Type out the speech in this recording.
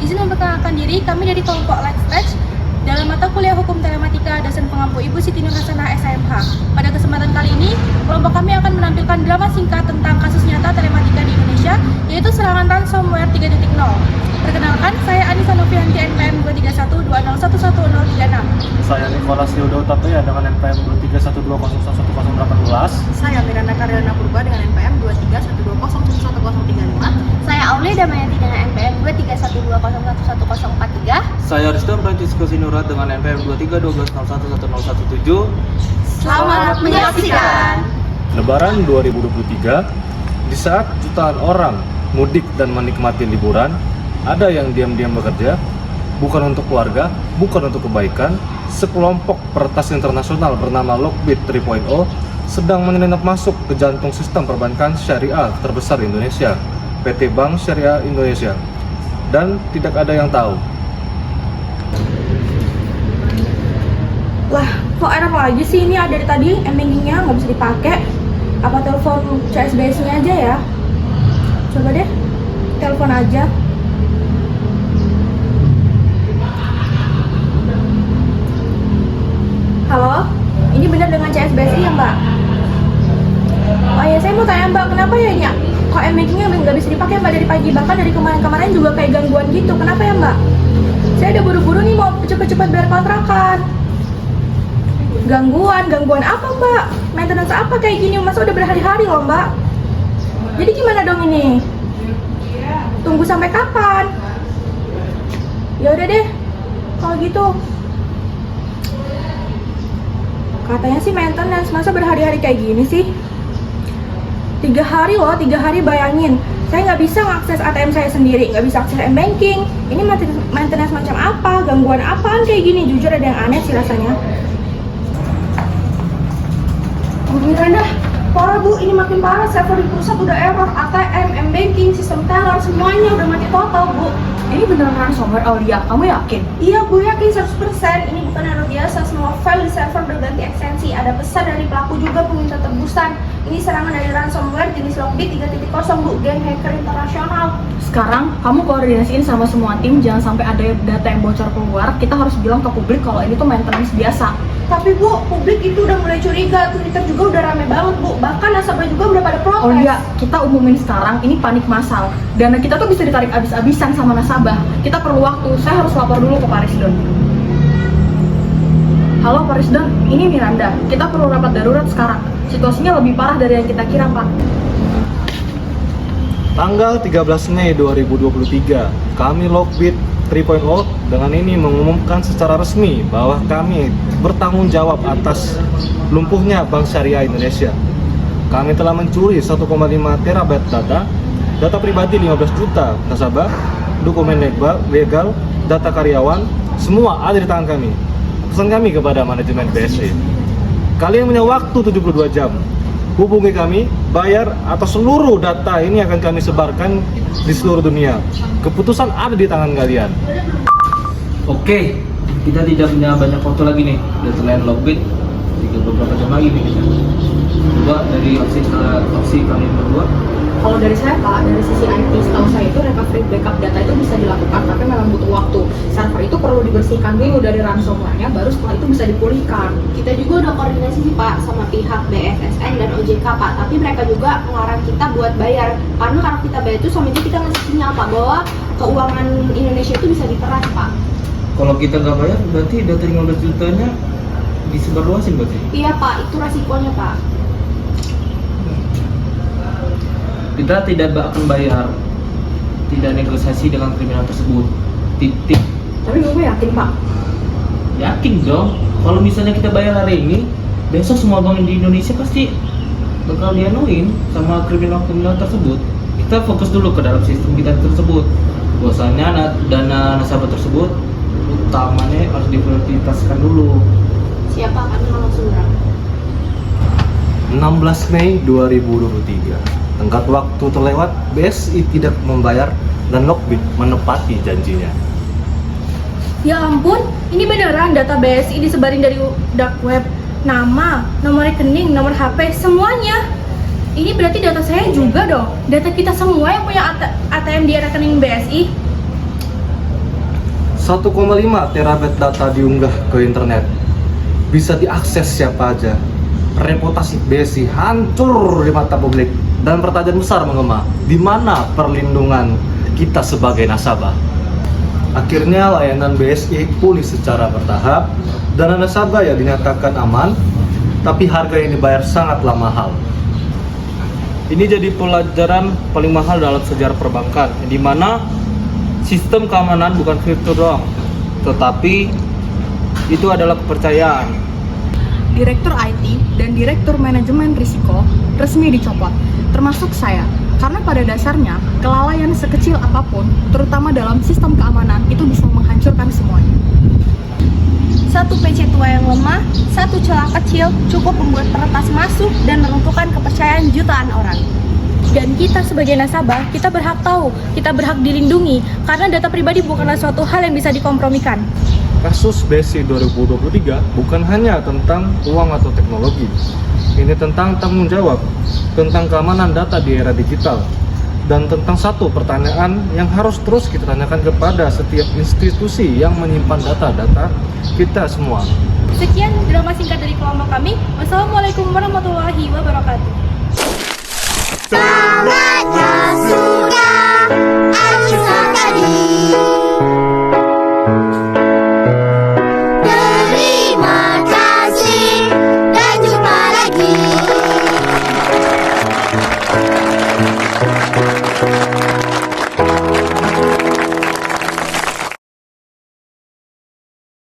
Izin memperkenalkan diri, kami dari kelompok Let's Touch dalam mata kuliah Hukum Telematika dosen pengampu Ibu Siti Nur Hasanah SMH. Pada kesempatan kali ini, kelompok kami akan menampilkan drama singkat tentang kasus nyata telematika di Indonesia, yaitu serangan ransomware 3.0. Perkenalkan, saya Anissa Novianti NPM 23120111036. Saya Nikolas Yudo Tatoya dengan NPM 23120111018. Saya Miranda Karyana Purba dengan NPM 23120111035. Saya Auli Damayanti dengan NPM 23120111043. Saya Rizdan Francisco Sinurat dengan NPM 2312011017. Selamat menyaksikan. Lebaran 2023, di saat jutaan orang mudik dan menikmati liburan, ada yang diam-diam bekerja, bukan untuk keluarga, bukan untuk kebaikan. Sekelompok peretas internasional bernama Lockbit 3.0 sedang menyelinap masuk ke jantung sistem perbankan syariah terbesar di Indonesia, PT Bank Syariah Indonesia, dan tidak ada yang tahu. Lah, kok error lagi sih? Ini ada dari tadi, M-bankingnya nggak bisa dipakai. Apa telepon CSBS-nya aja ya? Coba deh, telepon aja. Halo, ini benar dengan CSBSI ya Mbak? Oh ya, saya mau tanya Mbak, kenapa ya ini? Kok M-bankingnya nggak bisa dipakai Mbak dari pagi? Bahkan dari kemarin-kemarin juga kayak gangguan gitu. Kenapa ya Mbak? Saya udah buru-buru nih mau cepet-cepet bayar kontrakan. Gangguan apa Mbak? Maintenance apa kayak gini? Masa udah berhari-hari loh Mbak? Jadi gimana dong ini? Tunggu sampai kapan? Ya udah deh, kalau gitu. Katanya sih maintenance, masa berhari-hari kayak gini sih? 3 hari loh, 3 hari bayangin. Saya nggak bisa mengakses ATM saya sendiri, nggak bisa akses M-banking. Ini maintenance macam apa? Gangguan apaan kayak gini? Jujur ada yang aneh sih rasanya. Bu Miranda, parah Bu, ini makin parah. Server di pusat udah error, ATM, M-banking, sistem teller, semuanya udah mati total Bu. Ini beneran ransomware Aulia, kamu yakin? Iya Bu, yakin 100%. Ini bukan error biasa, semua file di server udah ganti ekstensi. Ada pesan dari pelaku juga meminta tebusan. Ini serangan dari ransomware jenis Lockbit 3.0 Bu, geng hacker internasional. Sekarang kamu koordinasiin sama semua tim, jangan sampai ada data yang bocor keluar. Kita harus bilang ke publik kalau ini tuh maintenance biasa. Tapi Bu, publik itu udah mulai curiga, Twitter juga udah rame banget Bu. Bahkan nasabah juga udah pada protes. Oh iya, kita umumin sekarang, ini panik massal. Dana kita tuh bisa ditarik abis-abisan sama nasabah. Kita perlu waktu, saya harus lapor dulu ke Pak Risdon. Halo Pak Risdon, ini Miranda. Kita perlu rapat darurat sekarang. Situasinya lebih parah dari yang kita kira Pak. Tanggal 13 Mei 2023, kami Lockbit 3.0 dengan ini mengumumkan secara resmi bahwa kami bertanggung jawab atas lumpuhnya Bank Syariah Indonesia. Kami telah mencuri 1,5 terabyte data pribadi 15 juta nasabah, dokumen legal, data karyawan, semua ada di tangan kami. Pesan kami kepada manajemen BSI, kalian punya waktu 72 jam. Hubungi kami, bayar, atau seluruh data ini akan kami sebarkan di seluruh dunia. Keputusan ada di tangan kalian. Oke, kita tidak punya banyak waktu lagi nih. Udah selain Lockbit, tinggal beberapa jam lagi nih kita. Coba dari opsi kalian berdua. Kalau dari saya Pak, dari sisi IT, setahu saya itu recovery backup data itu bisa dilakukan, tapi memang butuh waktu. Server itu perlu dibersihkan dulu dari ransomware-nya, baru setelah itu bisa dipulihkan. Kita juga udah koordinasi sih Pak sama pihak BSSN dan OJK Pak, tapi mereka juga melarang kita buat bayar. Karena kita bayar itu sama itu kita ngasih sinyal Pak bahwa keuangan Indonesia itu bisa diperas Pak. Kalau kita nggak bayar, berarti data 15 jutanya disebarluasin berarti? Iya Pak, itu resikonya Pak. Kita tidak akan bayar, tidak negosiasi dengan kriminal tersebut. Titik. Tapi gue yakin Pak. Yakin dong. Kalau misalnya kita bayar hari ini, besok semua bank di Indonesia pasti bakal dianuin sama kriminal-kriminal tersebut. Kita fokus dulu ke dalam sistem kita tersebut. Bahwasanya dana nasabah tersebut utamanya harus diprioritaskan dulu. Siapa kami langsung berangkat. 16 Mei 2023. Tenggat waktu terlewat, BSI tidak membayar dan Lockbit menepati janjinya. Ya ampun, ini beneran data BSI disebarin dari dark web. Nama, nomor rekening, nomor HP, semuanya. Ini berarti data saya juga dong. Data kita semua yang punya ATM di rekening BSI. 1,5 terabyte data diunggah ke internet. Bisa diakses siapa aja. Reputasi BSI hancur di mata publik. Dan pertanyaan besar menggema, di mana perlindungan kita sebagai nasabah? Akhirnya layanan BSI pulih secara bertahap. Dana nasabah ya dinyatakan aman, tapi harga yang dibayar sangatlah mahal. Ini jadi pelajaran paling mahal dalam sejarah perbankan, di mana sistem keamanan bukan fitur doang, tetapi itu adalah kepercayaan. Direktur IT dan Direktur Manajemen Risiko resmi dicopot, termasuk saya. Karena pada dasarnya, kelalaian sekecil apapun, terutama dalam sistem keamanan, itu bisa menghancurkan semuanya. Satu PC tua yang lemah, satu celah kecil cukup membuat peretas masuk dan meruntuhkan kepercayaan jutaan orang. Dan kita sebagai nasabah, kita berhak tahu, kita berhak dilindungi, karena data pribadi bukanlah suatu hal yang bisa dikompromikan. Kasus BSI 2023 bukan hanya tentang uang atau teknologi. Ini tentang tanggung jawab, tentang keamanan data di era digital, dan tentang satu pertanyaan yang harus terus kita tanyakan kepada setiap institusi yang menyimpan data-data kita semua. Sekian drama singkat dari kelompok kami. Wassalamualaikum warahmatullahi wabarakatuh. Saatnya sudah, action tadi.